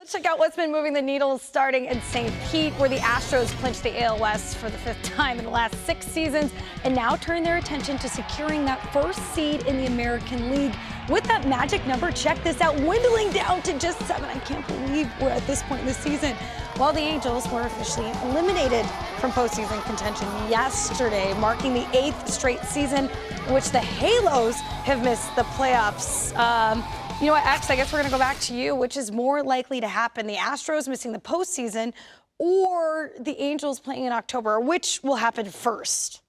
Let's check out what's been moving the needle, starting in St. Pete, where the Astros clinched the AL West for the 5th time in the last 6 seasons, and now turn their attention to securing that first seed in the American League. With that magic number, check this out, dwindling down to just 7. I can't believe we're at this point in the season. While the Angels were officially eliminated from postseason contention yesterday, marking the 8th straight season in which the Halos have missed the playoffs. You know what, X, I guess we're going to go back to you. Which is more likely to happen, the Astros missing the postseason or the Angels playing in October? Which will happen first?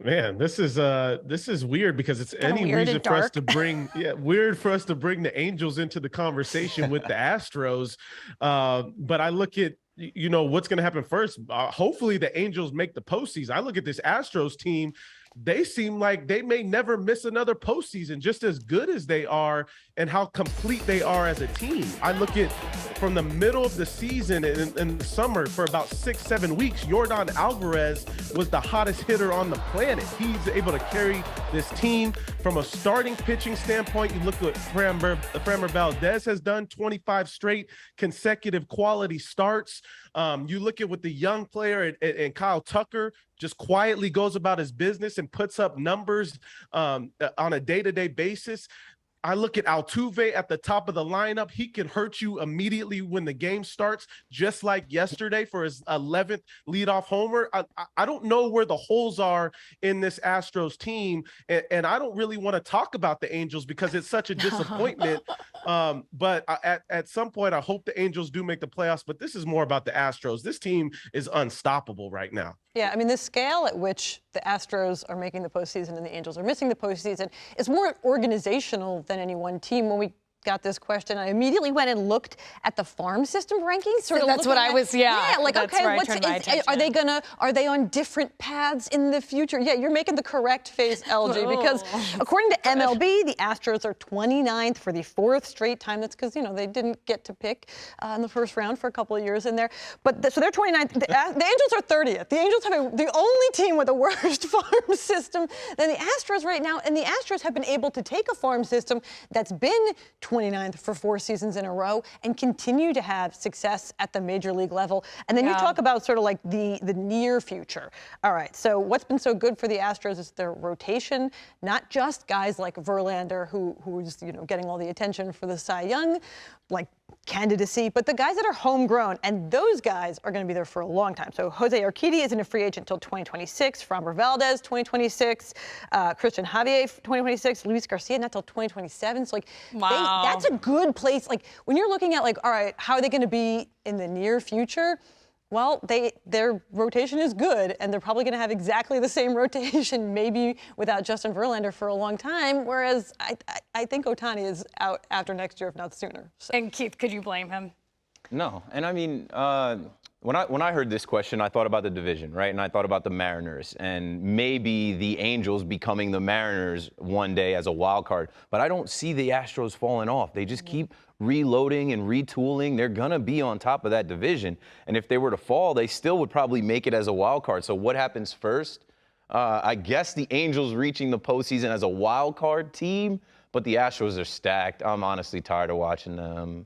Man, this is weird because it's any reason for us to bring weird for us to bring the Angels into the conversation with the Astros. But I look at what's going to happen first. Hopefully the Angels make the postseason. I look at this Astros team. They seem like they may never miss another postseason, just as good as they are and how complete they are as a team. I look at from the middle of the season in the summer for about 6-7 weeks, Yordan Alvarez was the hottest hitter on the planet. He's able to carry this team from a starting pitching standpoint. You look at what Framber Valdez has done, 25 straight consecutive quality starts. You look at what the young player and Kyle Tucker just quietly goes about his business and puts up numbers on a day-to-day basis. I look at Altuve at the top of the lineup. He can hurt you immediately when the game starts, just like yesterday for his 11th leadoff homer. I don't know where the holes are in this Astros team, and I don't really want to talk about the Angels because it's such a disappointment. But at some point, I hope the Angels do make the playoffs, but this is more about the Astros. This team is unstoppable right now. Yeah, I mean, the scale at which the Astros are making the postseason and the Angels are missing the postseason is more organizational than any one team. When we got this question, I immediately went and looked at the farm system rankings. Sort of that's what I was, yeah, like, okay, are they on different paths in the future? Yeah, you're making the correct face, LG, because according to MLB, the Astros are 29th for the 4th straight time. That's because, they didn't get to pick in the first round for a couple of years in there. But so they're 29th. The Angels are 30th. The Angels have the only team with a worse farm system than the Astros right now, and the Astros have been able to take a farm system that's been 29th for 4 seasons in a row and continue to have success at the major league level. And then you talk about sort of like the near future. All right, so what's been so good for the Astros is their rotation, not just guys like Verlander, who's getting all the attention for the Cy Young candidacy, but the guys that are homegrown, and those guys are going to be there for a long time. So Jose Urquidy isn't a free agent until 2026, Framber Valdez 2026, Christian Javier 2026, Luis Garcia not till 2027. So that's a good place. Like when you're looking at all right, how are they going to be in the near future? Well, their rotation is good, and they're probably going to have exactly the same rotation, maybe without Justin Verlander for a long time, whereas I think Ohtani is out after next year, if not sooner. So. And Keith, could you blame him? No, and I mean, when I heard this question, I thought about the division, right? And I thought about the Mariners and maybe the Angels becoming the Mariners one day as a wild card. But I don't see the Astros falling off. They just keep reloading and retooling. They're going to be on top of that division. And if they were to fall, they still would probably make it as a wild card. So what happens first? I guess the Angels reaching the postseason as a wild card team, but the Astros are stacked. I'm honestly tired of watching them.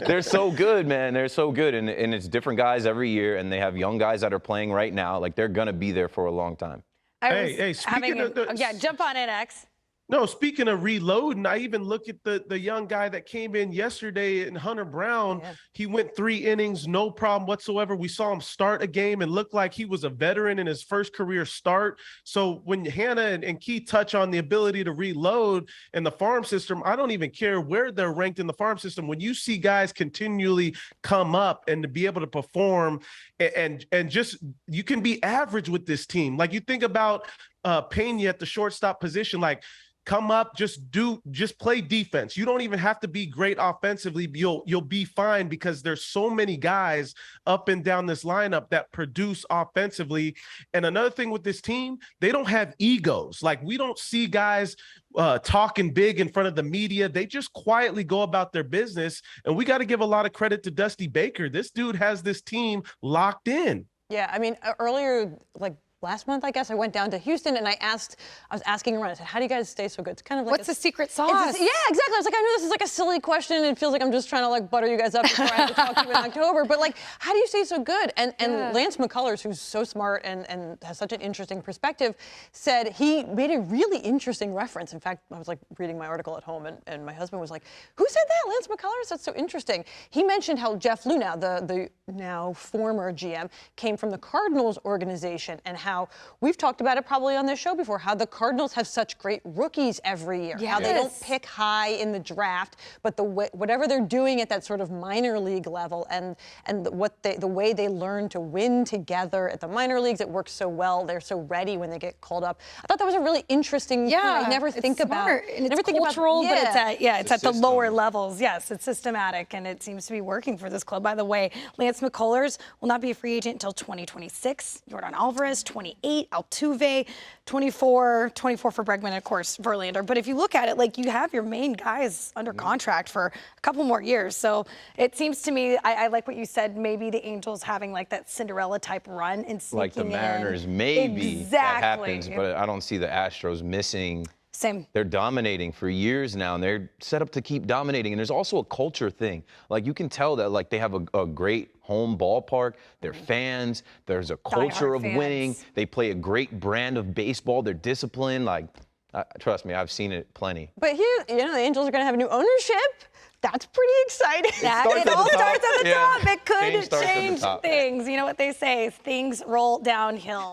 They're so good, man. They're so good. And it's different guys every year, and they have young guys that are playing right now. They're going to be there for a long time. Jump on it, X. No, speaking of reloading, I even look at the young guy that came in yesterday in Hunter Brown. Yeah. He went 3 innings, no problem whatsoever. We saw him start a game and look like he was a veteran in his first career start. So when Hannah and Keith touch on the ability to reload in the farm system, I don't even care where they're ranked in the farm system. When you see guys continually come up and to be able to perform and just you can be average with this team. Like you think about Pena at the shortstop position, come up, just play defense. You don't even have to be great offensively. You'll be fine because there's so many guys up and down this lineup that produce offensively. And another thing with this team, they don't have egos. We don't see guys talking big in front of the media. They just quietly go about their business. And we got to give a lot of credit to Dusty Baker. This dude has this team locked in. Yeah, I mean, earlier, last month, I guess, I went down to Houston and I was asking around. I said, how do you guys stay so good? It's kind of like what's the secret sauce? Yeah, exactly. I was like, I know this is like a silly question. It feels like I'm just trying to like butter you guys up before I have to talk to you in October. But like, how do you stay so good? And Lance McCullers, who's so smart and has such an interesting perspective, said he made a really interesting reference. In fact, I was like reading my article at home and my husband was like, who said that? Lance McCullers? That's so interesting. He mentioned how Jeff Luhnow, the now former GM, came from the Cardinals organization and how we've talked about it probably on this show before, how the Cardinals have such great rookies every year. Yes. How they don't pick high in the draft, but whatever they're doing at that sort of minor league level and the way they learn to win together at the minor leagues, it works so well. They're so ready when they get called up. I thought that was a really interesting point. I never think about it. And it's cultural, but it's at the lower levels. Yes, it's systematic, and it seems to be working for this club. By the way, Lance McCullers will not be a free agent until 2026. Jordan Alvarez, 28. Altuve, 24 for Bregman, and of course, Verlander. But if you look at it, like, you have your main guys under contract for a couple more years. So it seems to me, I like what you said, maybe the Angels having like that Cinderella type run and sneaking like the Mariners, maybe that happens, but I don't see the Astros missing. Same. They're dominating for years now, and they're set up to keep dominating. And there's also a culture thing. Like, you can tell that, like, they have a great home ballpark. They're fans. There's a culture of winning. They play a great brand of baseball. They're disciplined. Like, trust me, I've seen it plenty. But here, the Angels are going to have new ownership. That's pretty exciting. It all starts at the top. It could change things. You know what they say, things roll downhill.